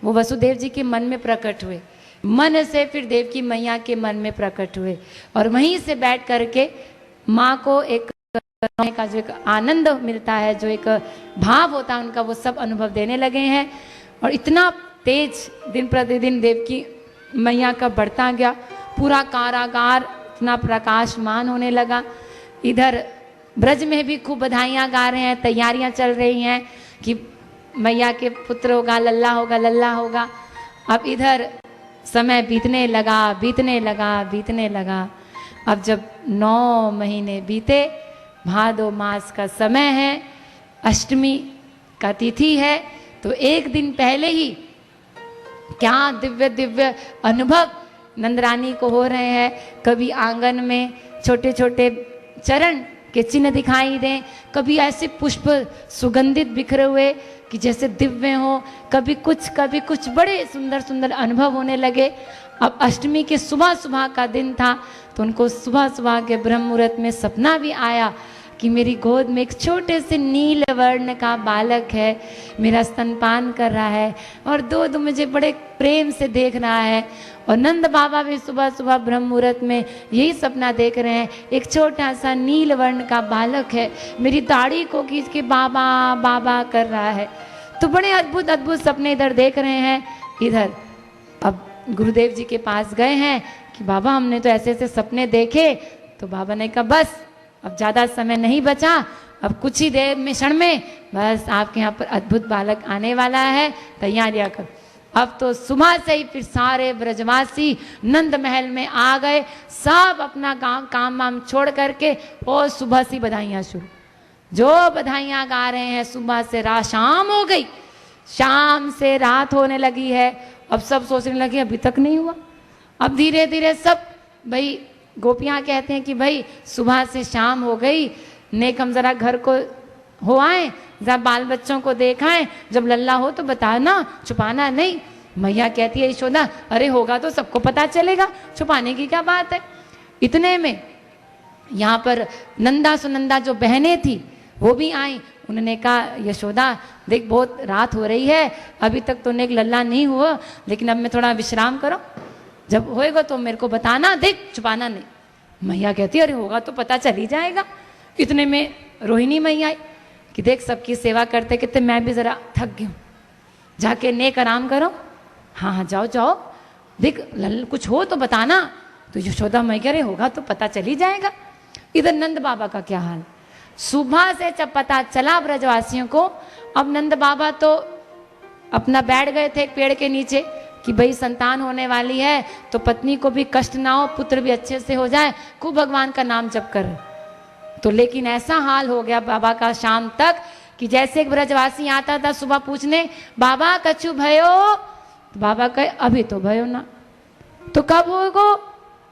वो वसुदेव जी के मन में प्रकट हुए, मन से फिर देवकी मैया के मन में प्रकट हुए और वहीं से बैठ करके माँ को एक का जो एक आनंद मिलता है, जो एक भाव होता है उनका, वो सब अनुभव देने लगे हैं। और इतना तेज दिन प्रतिदिन देवकी मैया का बढ़ता गया, पूरा कारागार इतना प्रकाशमान होने लगा। इधर ब्रज में भी खूब बधाइयाँ गा रहे हैं, तैयारियां चल रही हैं कि मैया के पुत्र होगा, लल्ला होगा, लल्ला होगा। अब इधर समय बीतने लगा, बीतने लगा, बीतने लगा। अब जब 9 महीने बीते, भादो मास का समय है, अष्टमी का तिथि है, तो एक दिन पहले ही क्या दिव्य दिव्य अनुभव नंदरानी को हो रहे हैं। कभी आंगन में छोटे छोटे चरण के चिन्ह दिखाई दें, कभी ऐसे पुष्प सुगंधित बिखरे हुए कि जैसे दिव्य हो, कभी कुछ बड़े सुंदर सुंदर अनुभव होने लगे। अब अष्टमी के सुबह सुबह का दिन था, तो उनको सुबह सुबह के ब्रह्म मुहूर्त में सपना भी आया कि मेरी गोद में एक छोटे से नील वर्ण का बालक है, मेरा स्तनपान कर रहा है और दो मुझे बड़े प्रेम से देख रहा है। और नंद बाबा भी सुबह सुबह ब्रह्म मुहूर्त में यही सपना देख रहे हैं, एक छोटा सा नील वर्ण का बालक है, मेरी दाढ़ी को खींच के बाबा बाबा कर रहा है। तो बड़े अद्भुत अद्भुत सपने इधर देख रहे हैं। इधर अब गुरुदेव जी के पास गए हैं कि बाबा हमने तो ऐसे ऐसे सपने देखे। तो बाबा ने कहा बस अब ज़्यादा समय नहीं बचा, अब कुछ ही देर में क्षण में बस आपके यहाँ पर अद्भुत बालक आने वाला है, तैयारियां कर। अब तो सुबह से ही फिर सारे ब्रजवासी नंद महल में आ गए, सब अपना काम वाम छोड़ करके और सुबह से बधाइयाँ शुरू। जो बधाइयाँ गा रहे हैं, सुबह से रात शाम हो गई, शाम से रात होने लगी है। अब सब सोचने लगे अभी तक नहीं हुआ। अब धीरे धीरे सब, भाई गोपियाँ कहते हैं कि भाई सुबह से शाम हो गई, नेक हम जरा घर को हो आए, जरा बाल बच्चों को देखाएं, जब लल्ला हो तो बताना, छुपाना नहीं। मैया कहती है यशोदा अरे होगा तो सबको पता चलेगा, छुपाने की क्या बात है। इतने में यहाँ पर नंदा सुनंदा जो बहनें थी वो भी आई। उन्होंने कहा यशोदा देख बहुत रात हो रही है, अभी तक तो नेक लल्ला नहीं हुआ, लेकिन अब मैं थोड़ा विश्राम करो, जब होएगा तो मेरे को बताना, देख छुपाना नहीं। मैया कहती है अरे होगा तो पता चल ही जाएगा। इतने में रोहिणी मैया आई कि देख सबकी सेवा करते करते मैं भी जरा थक गई हूँ, जाके नेक आराम करो। हाँ हाँ जाओ जाओ, देख कुछ हो तो बताना। तो यशोदा मैया कह रहे होगा तो पता चल ही जाएगा। इधर नंद बाबा का क्या हाल, सुबह से जब पता चला ब्रजवासियों को, अब नंद बाबा तो अपना बैठ गए थे एक पेड़ के नीचे कि भाई संतान होने वाली है तो पत्नी को भी कष्ट ना हो, पुत्र भी अच्छे से हो जाए, खूब भगवान का नाम जप कर। तो लेकिन ऐसा हाल हो गया बाबा का शाम तक कि जैसे एक ब्रजवासी आता था सुबह पूछने बाबा कछु भयो, तो बाबा कहे अभी तो भयो ना, तो कब होगो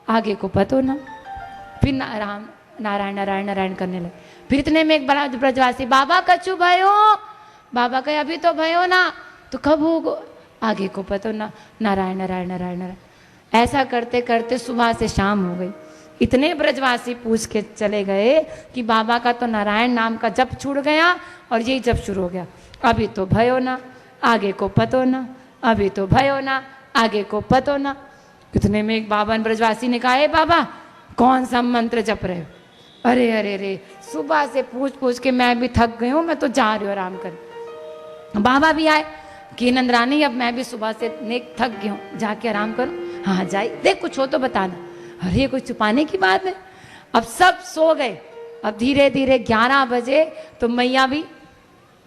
आगे को पतो ना। फिर नारायण नारायण नारायण करने लगे। फिर इतने में एक बड़ा ब्रजवासी बाबा कछु भयो, बाबा कहे अभी तो भयो ना, तो कब होगो आगे को पतो ना, नारायण नारायण नारायण नारायण। ऐसा करते करते सुबह से शाम हो गई। इतने ब्रजवासी पूछ के चले गए कि बाबा का तो नारायण नाम का जप छूट गया और यही जप शुरू हो गया, अभी तो भयो ना आगे को पतो ना, अभी तो भयो ना आगे को पतो ना। इतने में एक बाबा ब्रजवासी ने कहा बाबा कौन सा मंत्र जप रहे हो। अरे अरे अरे सुबह से पूछ पूछ के मैं भी थक गई हूँ, मैं तो जा रही हूँ आराम कर। बाबा भी आए कि नंदरानी अब मैं भी सुबह से नेक थक गई हूँ, जाके आराम करो। हाँ जाए, देख कुछ हो तो बताना। अरे कुछ छुपाने की बात है। अब सब सो गए। अब धीरे धीरे 11 बजे तो मैया भी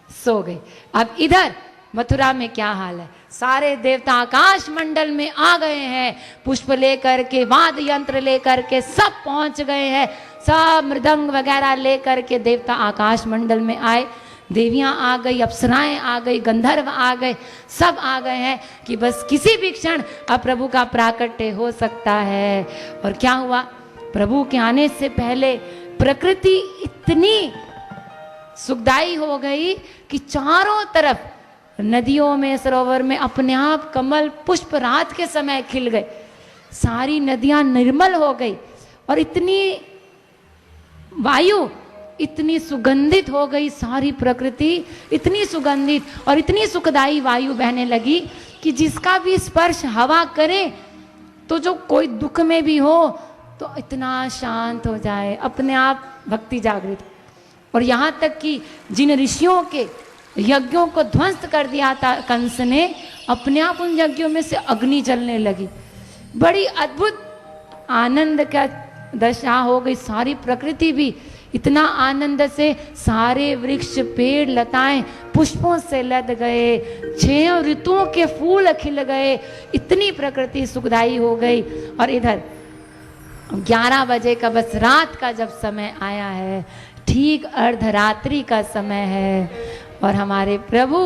सो गई। अब इधर मथुरा में क्या हाल है, सारे देवता आकाश मंडल में आ गए हैं, पुष्प लेकर के, वाद्य यंत्र लेकर के सब पहुंच गए हैं, सब मृदंग वगैरह लेकर के देवता आकाश मंडल में आए। देवियां आ गई, अप्सराएं आ गई, गंधर्व आ गए, सब आ गए हैं कि बस किसी भी क्षण अब प्रभु का प्राकट्य हो सकता है। और क्या हुआ, प्रभु के आने से पहले प्रकृति इतनी सुखदाई हो गई कि चारों तरफ नदियों में, सरोवर में अपने आप कमल पुष्प रात के समय खिल गए, सारी नदियां निर्मल हो गई और इतनी वायु इतनी सुगंधित हो गई, सारी प्रकृति इतनी सुगंधित और इतनी सुखदाई वायु बहने लगी कि जिसका भी स्पर्श हवा करे तो जो कोई दुख में भी हो तो इतना शांत हो जाए, अपने आप भक्ति जागृत। और यहाँ तक कि जिन ऋषियों के यज्ञों को ध्वंस कर दिया था कंस ने, अपने आप उन यज्ञों में से अग्नि जलने लगी। बड़ी अद्भुत आनंद का दशा हो गई। सारी प्रकृति भी इतना आनंद से, सारे वृक्ष पेड़ लताएं पुष्पों से लद गए, 6 ऋतुओं के फूल खिल गए, इतनी प्रकृति सुखदाई हो गई। और इधर 11 बजे का बस रात का जब समय आया है, ठीक अर्धरात्रि का समय है, और हमारे प्रभु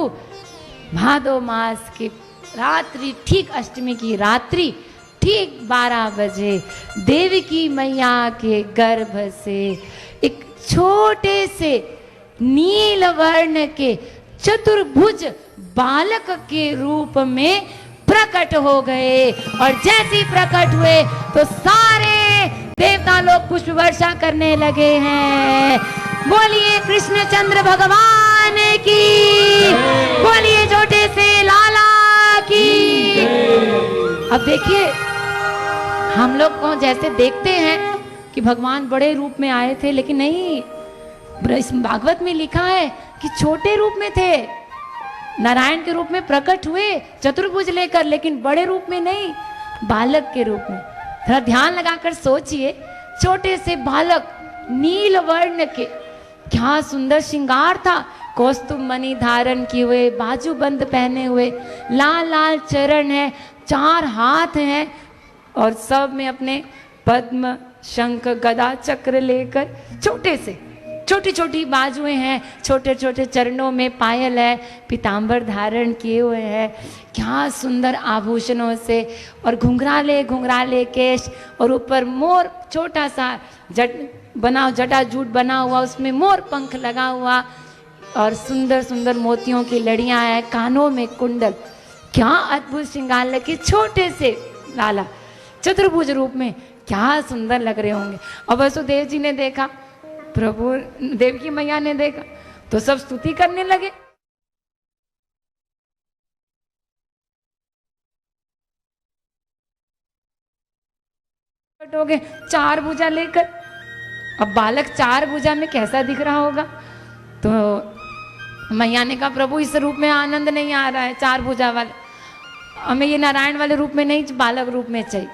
भादो मास की रात्रि, ठीक अष्टमी की रात्रि, ठीक 12 बजे देवकी मैया के गर्भ से एक छोटे से नील वर्ण के चतुर्भुज बालक के रूप में प्रकट हो गए। और जैसे प्रकट हुए तो सारे देवता लोग पुष्प वर्षा करने लगे हैं। बोलिए कृष्णचंद्र भगवान की, बोलिए छोटे से लाला की। अब देखिए, हम लोग को जैसे देखते हैं कि भगवान बड़े रूप में आए थे, लेकिन नहीं, भागवत में लिखा है कि छोटे रूप में थे, नारायण के रूप में प्रकट हुए चतुर्भुज लेकर, लेकिन बड़े रूप में नहीं, बालक के रूप में। थोड़ा ध्यान लगाकर सोचिए, छोटे से बालक नील वर्ण के, क्या सुंदर श्रृंगार था, कौस्तुभ मणि धारण किए हुए, बाजूबंद पहने हुए, लाल लाल चरण है, 4 हाथ हैं, और सब में अपने पद्म शंख गदा चक्र लेकर, छोटे से छोटी छोटी बाजुएं हैं, छोटे छोटे चरणों में पायल है, पीतांबर धारण किए हुए हैं, क्या सुंदर आभूषणों से, और घुंघराले घुंघराले केश, और ऊपर मोर छोटा सा जटाजूट बना हुआ, उसमें मोर पंख लगा हुआ, और सुंदर सुंदर मोतियों की लड़ियां हैं, कानों में कुंडल, क्या अद्भुत श्रृंगार लगे। छोटे से लाला चतुर्भुज रूप में क्या सुंदर लग रहे होंगे। और वसुदेव जी ने देखा, प्रभु देवकी मैया ने देखा, तो सब स्तुति करने लगे। हो गए 4 भुजा लेकर। अब बालक 4 भुजा में कैसा दिख रहा होगा, तो मैया ने कहा प्रभु इस रूप में आनंद नहीं आ रहा है, 4 भुजा वाला, हमें ये नारायण वाले रूप में नहीं, बालक रूप में चाहिए।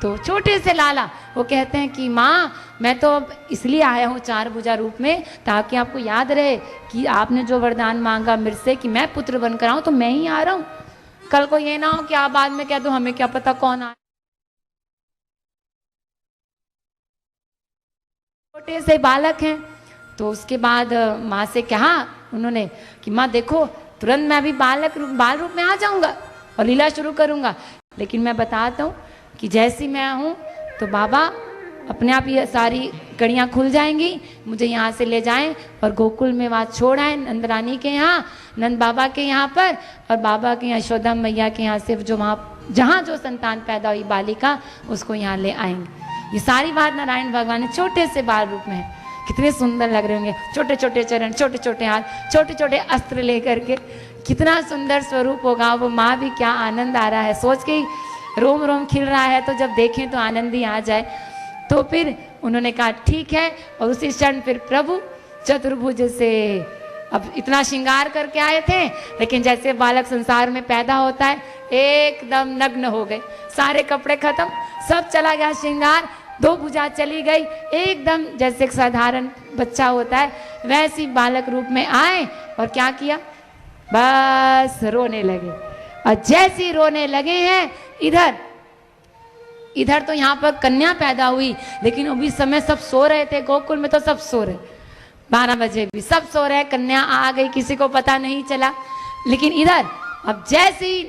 तो छोटे से लाला वो कहते हैं कि माँ मैं तो अब इसलिए आया हूँ 4 भुजा रूप में, ताकि आपको याद रहे कि आपने जो वरदान मांगा मेरे से कि मैं पुत्र बनकर आऊँ, तो मैं ही आ रहा हूँ। कल को ये ना हो कि आप बाद में कह दो हमें क्या पता कौन आया। छोटे से बालक हैं। तो उसके बाद माँ से कहा उन्होंने कि माँ देखो, तुरंत मैं अभी बाल रूप में आ जाऊंगा और लीला शुरू करूंगा, लेकिन मैं बताता हूँ कि जैसी मैं हूँ तो बाबा अपने आप ये सारी कड़ियाँ खुल जाएंगी, मुझे यहाँ से ले जाएं और गोकुल में वहाँ छोड़ आए, नंद रानी के यहाँ, नंद बाबा के यहाँ पर, और बाबा के यहाँ यशोदा मैया के यहाँ से जो वहाँ जहाँ जो संतान पैदा हुई बालिका, उसको यहाँ ले आएंगे। ये सारी बात नारायण भगवान ने छोटे से बाल रूप में है। कितने सुंदर लग रहे होंगे, छोटे छोटे चरण, छोटे छोटे हाथ, छोटे छोटे अस्त्र लेकर के, कितना सुंदर स्वरूप होगा। वो माँ भी क्या आनंद आ रहा है, सोच के ही रोम रोम खिल रहा है, तो जब देखें तो आनंद ही आ जाए। तो फिर उन्होंने कहा ठीक है, और उसी क्षण फिर प्रभु चतुर्भुज से अब इतना श्रृंगार करके आए थे, लेकिन जैसे बालक संसार में पैदा होता है एकदम नग्न हो गए, सारे कपड़े खत्म, सब चला गया श्रृंगार, 2 भुजा चली गई, एकदम जैसे एक साधारण बच्चा होता है वैसी बालक रूप में आए, और क्या किया, बस रोने लगे। और जैसे रोने लगे हैं, इधर तो यहाँ पर कन्या पैदा हुई, लेकिन अभी समय सब सो रहे थे, गोकुल में तो सब सो रहे, 12 बजे भी सब सो रहे, कन्या आ गई, किसी को पता नहीं चला। लेकिन इधर अब जैसे ही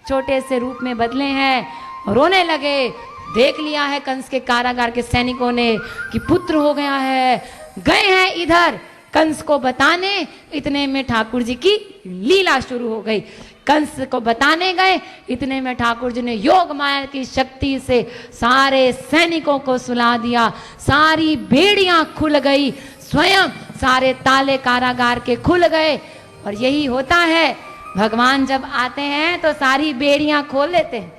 छोटे से रूप में बदले हैं, रोने लगे, देख लिया है कंस के कारागार के सैनिकों ने कि पुत्र हो गया है, गए हैं इधर कंस को बताने, इतने में ठाकुर जी की लीला शुरू हो गई। कंस को बताने गए, इतने में ठाकुर जी ने योग माया की शक्ति से सारे सैनिकों को सुला दिया, सारी बेड़ियां खुल गई, स्वयं सारे ताले कारागार के खुल गए। और यही होता है भगवान जब आते हैं तो सारी बेड़ियां खोल देते हैं।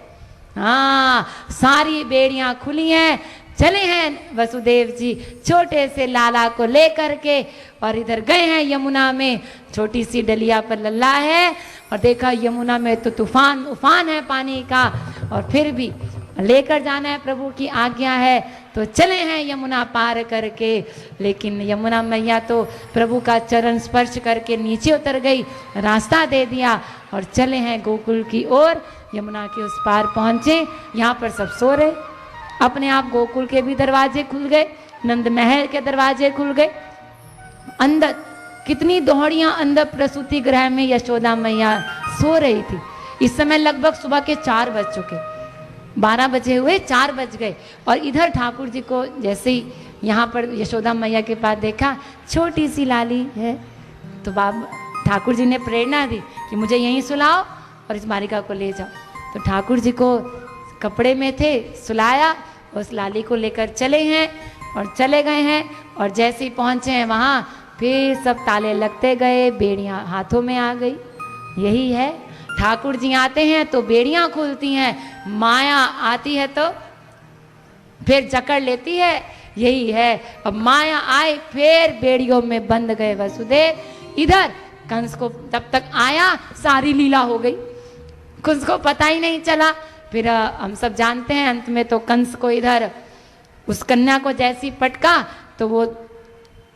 हाँ, सारी बेड़ियां खुली हैं, चले हैं वसुदेव जी छोटे से लाला को लेकर के और इधर गए हैं यमुना में। छोटी सी डलिया पर लल्ला है और देखा यमुना में तो तूफान उफान है पानी का, और फिर भी लेकर जाना है, प्रभु की आज्ञा है तो चले हैं यमुना पार करके। लेकिन यमुना मैया तो प्रभु का चरण स्पर्श करके नीचे उतर गई, रास्ता दे दिया और चले हैं गोकुल की ओर। यमुना के उस पार पहुंचे, यहाँ पर सब सो रहे। अपने आप गोकुल के भी दरवाजे खुल गए, नंद महल के दरवाजे खुल गए। अंदर कितनी दौड़ियां अंदर प्रसूति गृह में यशोदा मैया सो रही थी। इस समय लगभग सुबह के 4 बज चुके, 12 बजे हुए, 4 बज गए। और इधर ठाकुर जी को जैसे ही यहाँ पर यशोदा मैया के पास देखा, छोटी सी लाली है, तो ठाकुर जी ने प्रेरणा दी कि मुझे यहीं सुलाओ और इस बालिका को ले जाओ। तो ठाकुर जी को कपड़े में थे, सुलाया, उस लाली को लेकर चले हैं और चले गए हैं। और जैसे ही पहुँचे हैं वहाँ फिर सब ताले लगते गए, बेड़ियाँ हाथों में आ गई। यही है, ठाकुर जी आते हैं तो बेड़ियाँ खुलती हैं, माया आती है तो फिर जकड़ लेती है। यही है, अब माया आए फिर बेड़ियों में बंद गए वसुदेव। इधर कंस को तब तक आया सारी लीला हो गई, कंस को पता ही नहीं चला। फिर हम सब जानते हैं अंत में तो कंस को इधर उस कन्या को जैसी पटका तो वो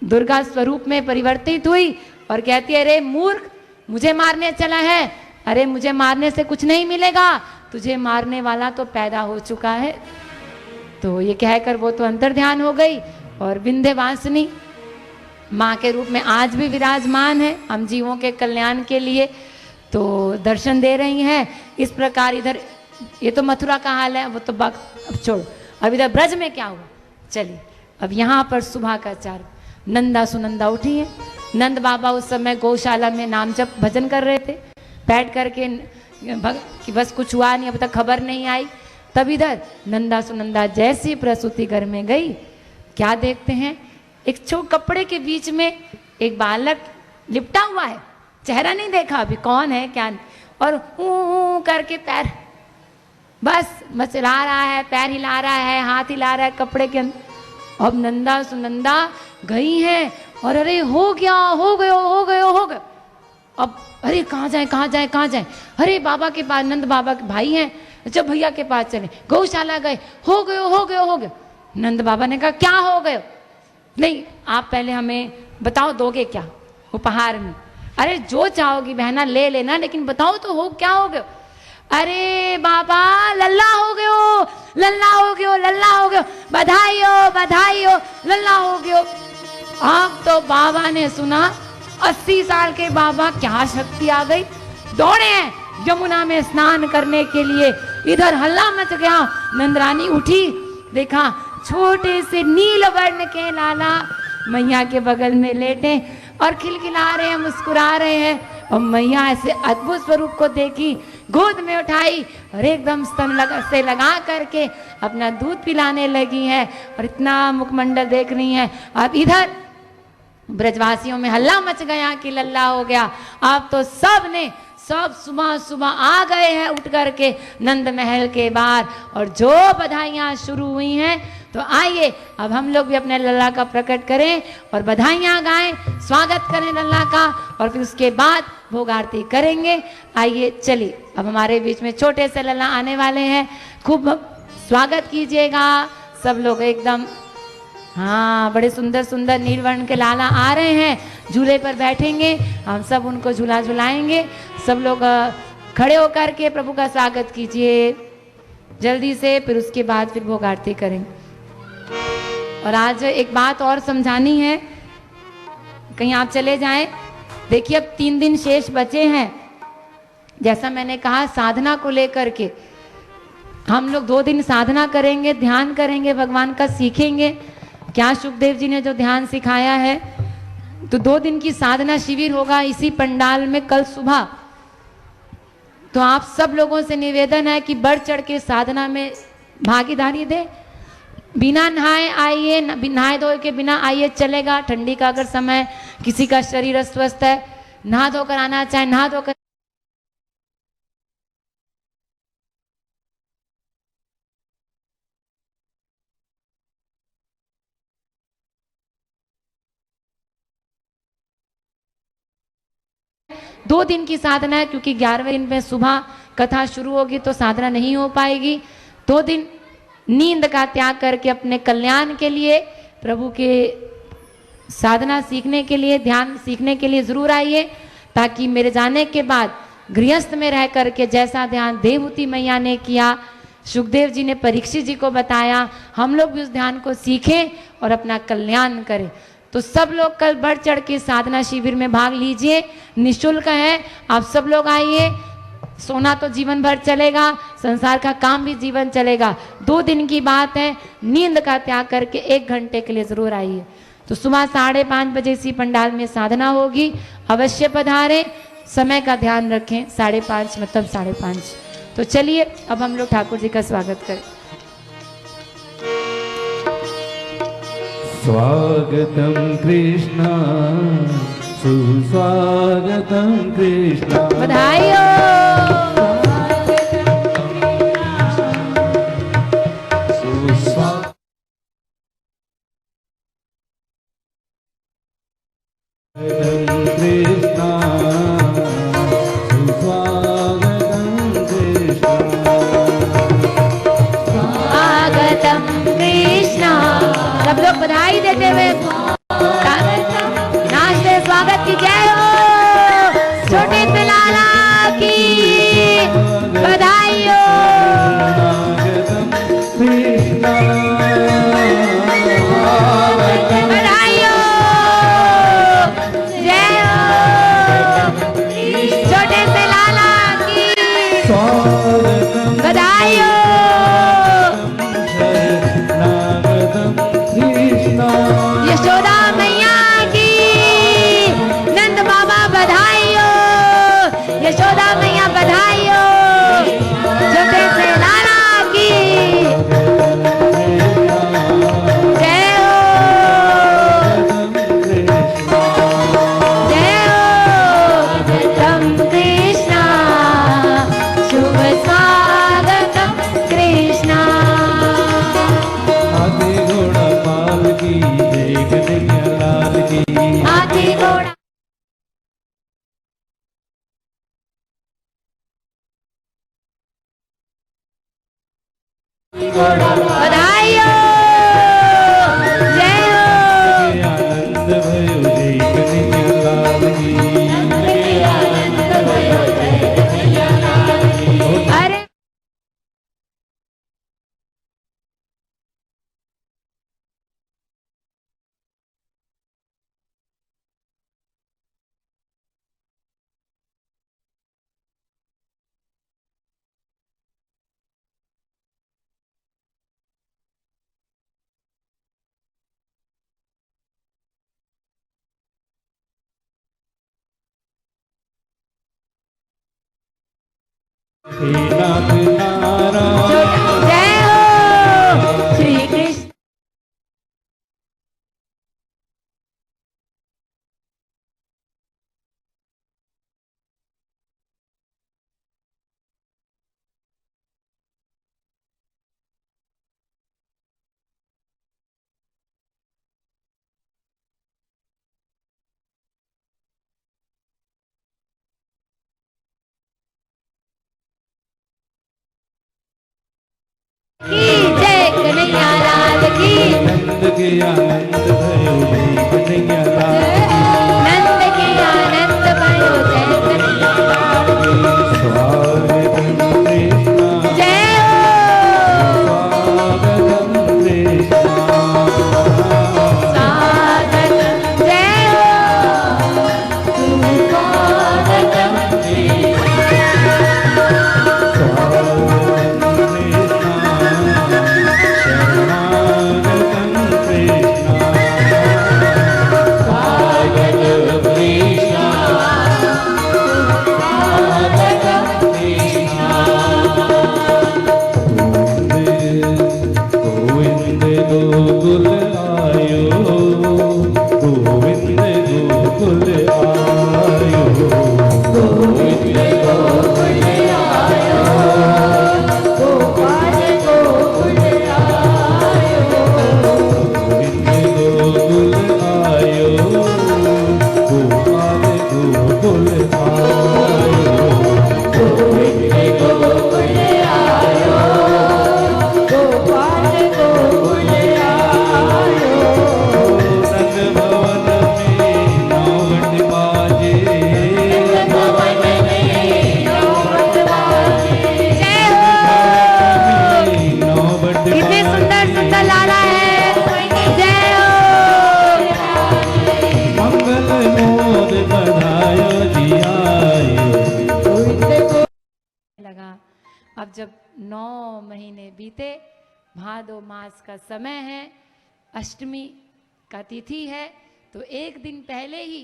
दुर्गा स्वरूप में परिवर्तित हुई और कहती है, अरे मूर्ख, मुझे मारने चला है। अरे मुझे मारने से कुछ नहीं मिलेगा, तुझे मारने वाला तो पैदा हो चुका है। तो ये कहकर वो तो अंतर्ध्यान हो गई और विंध्यवासिनी माँ के रूप में आज भी विराजमान है हम जीवों के कल्याण के लिए, तो दर्शन दे रही हैं। इस प्रकार इधर ये तो मथुरा का हाल है, वो तो अब छोड़। अब इधर ब्रज में क्या हुआ, चलिए अब यहाँ पर सुबह का 4 नंदा सुनंदा उठी है। नंद बाबा उस समय गौशाला में नाम जप भजन कर रहे थे बैठ करके, कि बस कुछ हुआ नहीं, अब तक खबर नहीं आई। तब इधर नंदा सुनंदा जैसी प्रसूति घर में गई, क्या देखते हैं, एक छोटे कपड़े के बीच में एक बालक लिपटा हुआ है। चेहरा नहीं देखा अभी कौन है क्या नहीं, और ऊ करके पैर बस मचला रहा है, पैर हिला रहा है, हाथ हिला रहा है कपड़े के अंदर। अब नंदा सुनंदा गई हैं और अरे हो गया, हो गयो, हो गयो, हो गयो। अब अरे कहाँ जाए, कहाँ जाए, कहाँ जाए, अरे बाबा के पास, नंद बाबा के भाई हैं, जब भैया के पास चले, गौशाला गए, हो गयो, हो गयो, हो गयो। नंद बाबा ने कहा क्या हो गयो, नहीं आप पहले हमें बताओ, दोगे क्या उपहार में। अरे जो चाहोगी बहना ले लेना, लेकिन बताओ तो हो क्या हो गयो। अरे बाबा लल्ला हो गयो, लल्ला हो गयो, लल्ला हो गयो, बधाई हो, बधाई हो, लल्ला हो गयो। अब तो बाबा ने सुना, 80 साल के बाबा, क्या शक्ति आ गई, दौड़े हैं यमुना में स्नान करने के लिए। इधर हल्ला मच गया, नंदरानी उठी, देखा छोटे से नील वर्ण के लाला मैया के बगल में लेटे और खिलखिला रहे हैं, मुस्कुरा रहे हैं। और मैया ऐसे अद्भुत स्वरूप को देखी, गोद में उठाई और एकदम स्तन लगा करके अपना दूध पिलाने लगी है और इतना मुखमंडल देख रही है। अब इधर ब्रजवासियों में हल्ला मच गया कि लल्ला हो गया। अब तो सब सुबह सुबह आ गए हैं उठ करके नंद महल के बाहर, और जो बधाइयाँ शुरू हुई हैं। तो आइए अब हम लोग भी अपने लल्ला का प्रकट करें और बधाइयाँ गाएं, स्वागत करें लल्ला का, और फिर उसके बाद भोग आरती करेंगे। आइए चलिए, अब हमारे बीच में छोटे से लल्ला आने वाले हैं, खूब स्वागत कीजिएगा सब लोग एकदम। हाँ, बड़े सुंदर सुंदर नीलवर्ण के लाला आ रहे हैं, झूले पर बैठेंगे, हम सब उनको झूला झुलाएंगे। सब लोग खड़े होकर के प्रभु का स्वागत कीजिए जल्दी से, फिर उसके बाद फिर भोग आरती करेंगे। और आज एक बात और समझानी है, कहीं आप चले जाएं। देखिए अब 3 दिन शेष बचे हैं, जैसा मैंने कहा साधना को लेकर के हम लोग 2 दिन साधना करेंगे, ध्यान करेंगे, भगवान का सीखेंगे क्या सुखदेव जी ने जो ध्यान सिखाया है। तो 2 दिन की साधना शिविर होगा इसी पंडाल में कल सुबह। तो आप सब लोगों से निवेदन है कि बढ़ चढ़ के साधना में भागीदारी दे। बिना नहाए आइए, नहाए धोए के बिना आइए चलेगा, ठंडी का अगर समय, किसी का शरीर अस्वस्थ है, नहा धोकर आना चाहे नहा धोकर 2 दिन की साधना है, क्योंकि 11वें दिन में सुबह कथा शुरू होगी तो साधना नहीं हो पाएगी। 2 दिन नींद का त्याग करके अपने कल्याण के लिए, प्रभु के साधना सीखने के लिए, ध्यान सीखने के लिए जरूर आइए, ताकि मेरे जाने के बाद गृहस्थ में रह करके जैसा ध्यान देवहूति मैया ने किया, सुखदेव जी ने परीक्षित जी को बताया, हम लोग भी उस ध्यान को सीखें और अपना कल्याण करें। तो सब लोग कल बढ़ चढ़ के साधना शिविर में भाग लीजिए, निःशुल्क है, आप सब लोग आइए। सोना तो जीवन भर चलेगा, संसार का काम भी जीवन चलेगा। 2 दिन की बात है, नींद का त्याग करके 1 घंटे के लिए जरूर आइए। तो सुबह 5:30 बजे इसी पंडाल में साधना होगी, अवश्य पधारें। समय का ध्यान रखें, 5:30 मतलब 5:30। तो चलिए अब हम लोग ठाकुर जी का स्वागत करें। स्वागतम कृष्ण सुस्वागतम कृष्ण, बधाई हो। सब लोग बधाई देते हुए नाचते स्वागत की जय हो। छोटे से लाला की बधाई हो। बधाई हो, जय हो। छोटे से लाला की बधाई हो। यशोदा मैया की, नंद बाबा बधाई हो। यशोदा मैया बधाई हो। छोटे से लाला की जय हो। जय हो तम कृष्णा, शुभ स्वागतम कृष्णा। हाथी घोड़ा पाल की, देख कन्हैया लाल की। हाथी घोड़ा बधाई हो, जय हो। आनंद भयो देख कन्हैया लाल की। अरे हे नाथ नारायण, जय हो श्री कृष्ण। की जय कन्हैया लाल की। नंद के आनंद भयो देख कन्हैया लाल की। नंद के आनंद भयो जय कन्हैया लाल की। स्वागतम कृष्ण, जय हो। स्वागतम कृष्ण। स्वागतम जय हो। स्वागतम शरणागतं कृष्ण। गोकुल आयो, गोविंद गोकुल आयो, गोपाल गोकुल आयो। नंद भवन में नौवट बाजे, भवन में नौबत बाजे। जय हो। नौवट कितने सुंदर सुंदर लाला है। जय हो। मंगल मोद बधायो जियायो। लगा अब जब 9 महीने बीते, भादो मास का समय है, अष्टमी का तिथि है, तो एक दिन पहले ही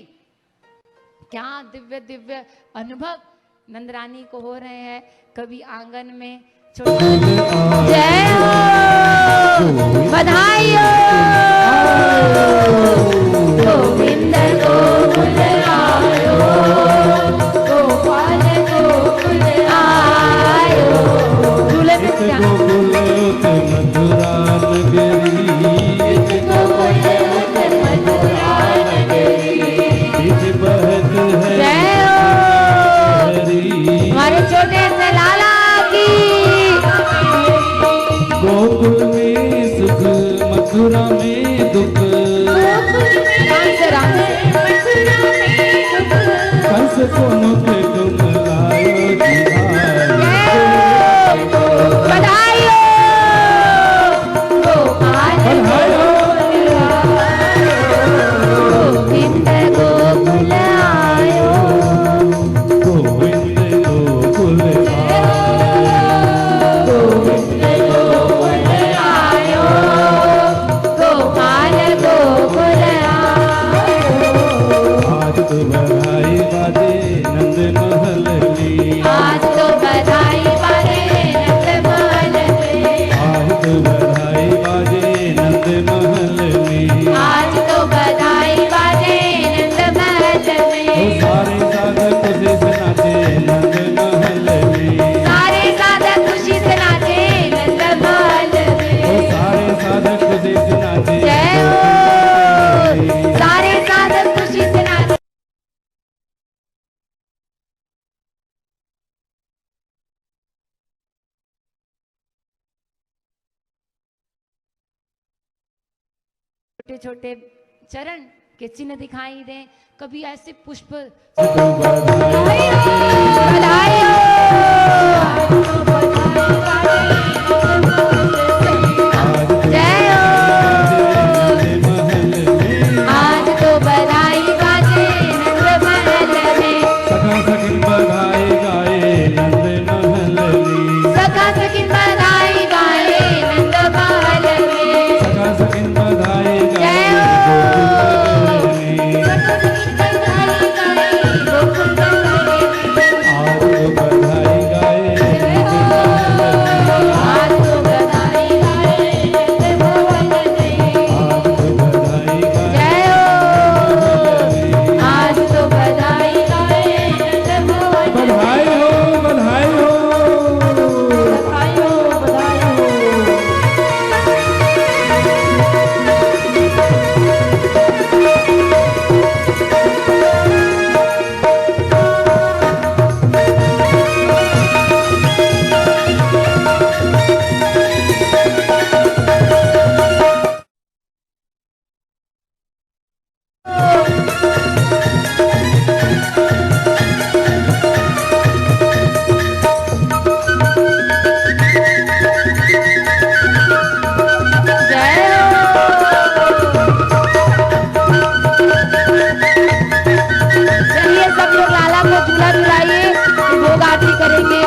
क्या दिव्य दिव्य अनुभव नंदरानी को हो रहे हैं। कभी आंगन में जय हो, बधाई हो। गोविंद गोकुल आयो, गोपाल गोकुल आयो। झूले में क्या मथुरा नगरी, मथुरा नगरी। बीच बहत है जय हो। हरी। हमारे छोटे से लाला की। गोकुल में सुख, मथुरा में दुख, राम से कंस को मुख तुम लायो जिहायो। बधाई हो। गोपाल गोकुल आयो, गोविंद गोकुल आयो। गोविंद गोकुल आयो, गोविंद गोकुल आयो, गोपाल गोकुल आयो। आज तो बधाई बाजे नंद महल ली, आज तो बधाई बाजे नंद महल में। आज तो बधाई बाजे नंद महल ली। आज तो बधाई बाजे नंद महल ओ में। सारे साधक खुशी से नाचे नंद महल ली, सारे साधक खुशी से नाचे नंद महल ओ में। सारे साधक खुशी से नाचे जय नंद हो। महल ली। सारे साधक खुशी से नाचे। छोटे छोटे चरण के चिन्ह दिखाई दें, कभी ऐसे पुष्प। बधाई हो। जय हो। आज तो बधाई बाजे नंद महल में। सखा सखिन बधाई गाए नंद महल ली, सखा सखिन बधाई गाए नंद महल में। सखा सखिन बधाई जय गाए हो। गोकुल महल ली। सखा सखिन बधाई गाए गोकुल महल में। आज तो बधाई गाए नंद महल में। जय हो। आज तो बधाई गाए नंद महल में। बधाई हो, बधाई हो। बधाई हो, बधाई हो। जय हो। चलिए सब लोग लाला को झूला झुलाइए, फिर भोग आरती करेंगे।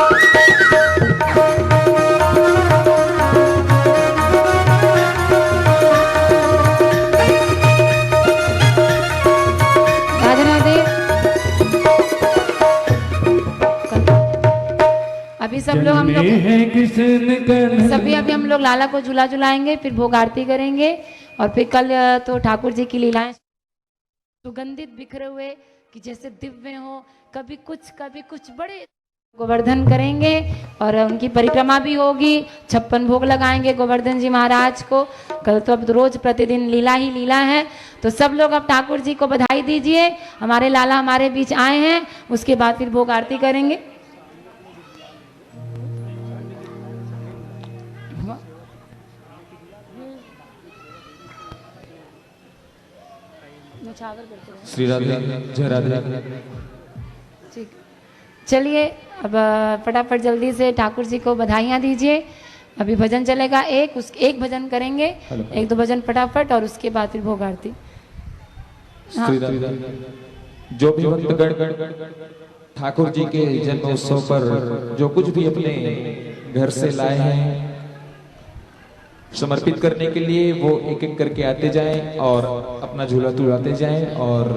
राधे राधे। अभी सब लोग हम लोग है कृष्ण कन्हैया। सभी अभी हम लोग लाला को झूला झुलाएंगे, फिर भोग आरती करेंगे, और फिर कल तो ठाकुर जी की लीलाएं सुगंधित बिखरे हुए कि जैसे दिव्य हो, कभी कुछ बड़े गोवर्धन करेंगे और उनकी परिक्रमा भी होगी, 56 भोग लगाएंगे गोवर्धन जी महाराज को। कल तो अब रोज प्रतिदिन लीला ही लीला है। तो सब लोग अब ठाकुर जी को बधाई दीजिए, हमारे लाला हमारे बीच आए हैं। उसके बाद फिर भोग आरती करेंगे। श्री राधे, जय राधे। ठीक, चलिए अब फटाफट जल्दी से ठाकुर जी को बधाइयाँ दीजिए। अभी भजन चलेगा, एक भजन करेंगे, 1-2 भजन फटाफट, और उसके बाद फिर भोग आरती। हाँ। श्री राधे। जो भी भक्तगण ठाकुर जी के जन्मोत्सव पर जो कुछ भी अपने घर से लाए हैं समर्पित करने के लिए, वो एक एक करके आते जाएं और अपना झूला झूलाते जाएं और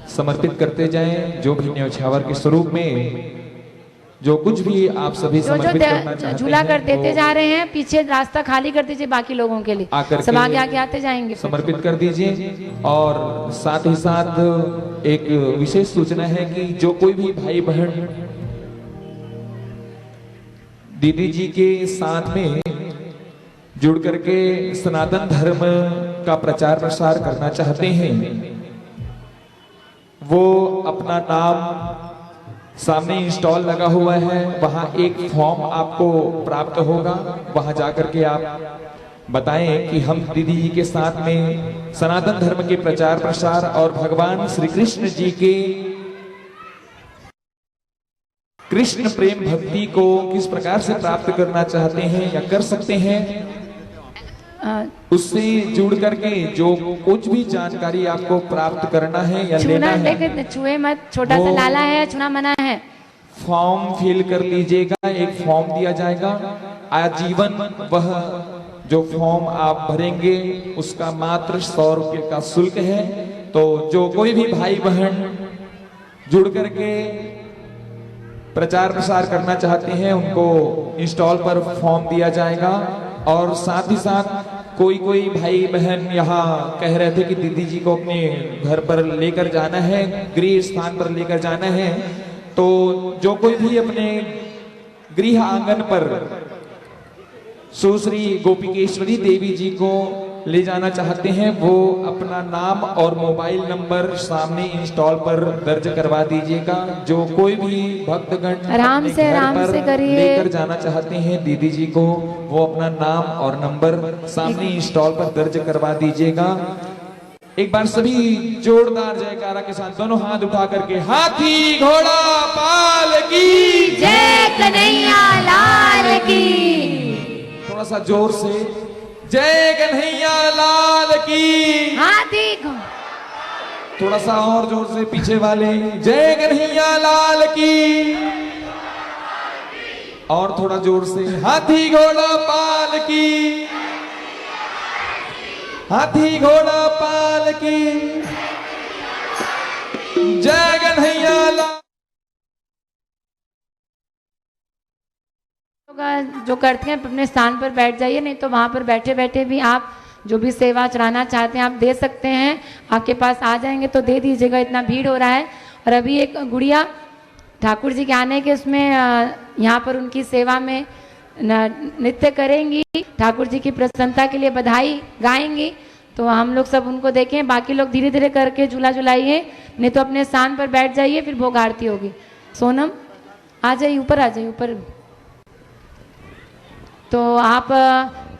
समर्पित करते जाएं। जो भी न्यौछावर के स्वरूप में जो कुछ भी आप सभी समर्पित करना चाहते हैं, झूला कर देते जा रहे हैं, पीछे रास्ता खाली कर दीजिए बाकी लोगों के लिए, सब आगे आगे आते जाएंगे, समर्पित कर दीजिए। और साथ ही साथ एक विशेष सूचना है कि जो कोई भी भाई बहन दीदी जी के साथ में जुड़ करके सनातन धर्म का प्रचार प्रसार करना चाहते हैं, वो अपना नाम सामने इंस्टॉल लगा हुआ है, वहां एक फॉर्म आपको प्राप्त होगा। वहां जाकर के आप बताएं कि हम दीदी जी के साथ में सनातन धर्म के प्रचार प्रसार और भगवान श्री कृष्ण जी के कृष्ण प्रेम भक्ति को किस प्रकार से प्राप्त करना चाहते हैं या कर सकते हैं, उससे जुड़ करके जो कुछ भी जानकारी आपको प्राप्त करना है या लेना है, छुए मत, छोटा सा लाला है, छूना मना है। फॉर्म फिल कर लीजिएगा, एक फॉर्म दिया जाएगा। आजीवन वह जो फॉर्म आप भरेंगे उसका मात्र 100 रुपये का शुल्क है। तो जो कोई भी भाई बहन जुड़ करके प्रचार प्रसार करना चाहते हैं उनको इंस्टॉल पर फॉर्म दिया जाएगा। और साथ ही साथ कोई भाई बहन यहाँ कह रहे थे कि दीदी जी को अपने घर पर लेकर जाना है, गृह स्थान पर लेकर जाना है। तो जो कोई भी अपने गृह आंगन पर सुश्री गोपिकेश्वरी देवी जी को ले जाना चाहते हैं, वो अपना नाम और मोबाइल नंबर सामने इंस्टॉल पर दर्ज करवा दीजिएगा। जो कोई भी भक्तगण आराम से करिए, लेकर जाना चाहते हैं दीदी जी को, वो अपना नाम और नंबर सामने इंस्टॉल पर दर्ज करवा दीजिएगा। एक बार सभी जोरदार जयकारा के साथ दोनों हाथ उठा करके हाथी घोड़ा पाल की जय, कन्हैया लाल की। थोड़ा सा जोर से जय कन्हैया लाल की। हाथी थोड़ा सा और जोर से पीछे वाले जय कन्हैया लाल की। और थोड़ा जोर से हाथी घोड़ा पाल की, हाथी घोड़ा पाल की जय कन्हैया लाल। जो करते हैं अपने स्थान पर बैठ जाइए, नहीं तो वहां पर बैठे बैठे भी आप जो भी सेवा चढ़ाना चाहते हैं आप दे सकते हैं। आपके पास आ जाएंगे तो दे दीजिएगा, इतना भीड़ हो रहा है। और अभी एक गुड़िया ठाकुर जी के आने के उसमें यहाँ पर उनकी सेवा में नृत्य करेंगी, ठाकुर जी की प्रसन्नता के लिए बधाई गाएंगी। तो हम लोग सब उनको देखें, बाकी लोग धीरे धीरे करके झूला झुलाइए, नहीं तो अपने स्थान पर बैठ जाइए, फिर भोग आरती होगी। सोनम आ जाइए, ऊपर आ जाइए, ऊपर। तो आप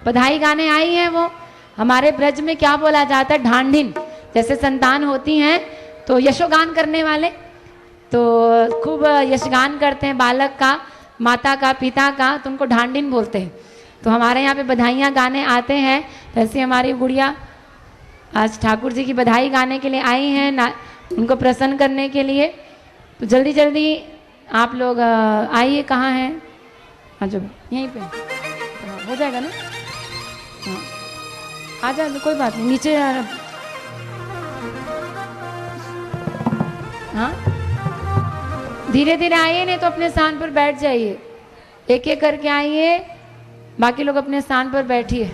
बधाई गाने आई हैं। वो हमारे ब्रज में क्या बोला जाता है, ढांढिन। जैसे संतान होती हैं तो यशोगान करने वाले तो खूब यशगान करते हैं बालक का, माता का, पिता का, तो उनको ढांढिन बोलते हैं। तो हमारे यहाँ पे बधाइयाँ गाने आते हैं। तो ऐसे हमारी गुड़िया आज ठाकुर जी की बधाई गाने के लिए आई हैं, उनको प्रसन्न करने के लिए। तो जल्दी जल्दी आप लोग आइए। कहाँ हैं? हाँ जो यहीं पे हो जाएगा ना। हाँ आ जाए, कोई बात नहीं, नीचे। हाँ धीरे धीरे आइए, नहीं तो अपने स्थान पर बैठ जाइए। एक एक करके आइए, बाकी लोग अपने स्थान पर बैठिए।